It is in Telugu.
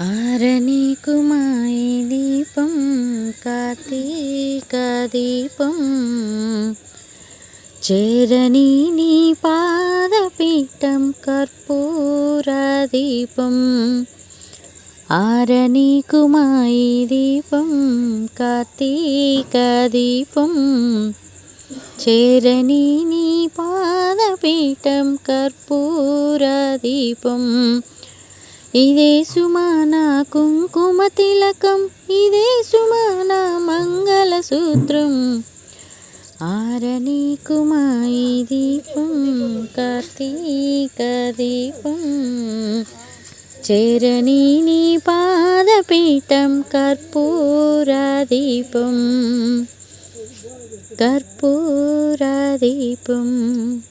ఆరనీకుమాయి దీపం కార్తీక దీపం చేరని నీ పాదపీఠం కర్పూర దీపం. ఆరనీకుమాయి దీపం కార్తీక దీపం చేరని నీ పాదపీఠం కర్పూర దీపం. ఇదే సుమానా కుంకుమ తిలకం, ఇదే సుమానా మంగళసూత్రం. ఆరనీకుమాయి దీపం కార్తీక దీపం చేరని నీ పాదపీఠం కర్పూర దీపం. కర్పూర దీపం.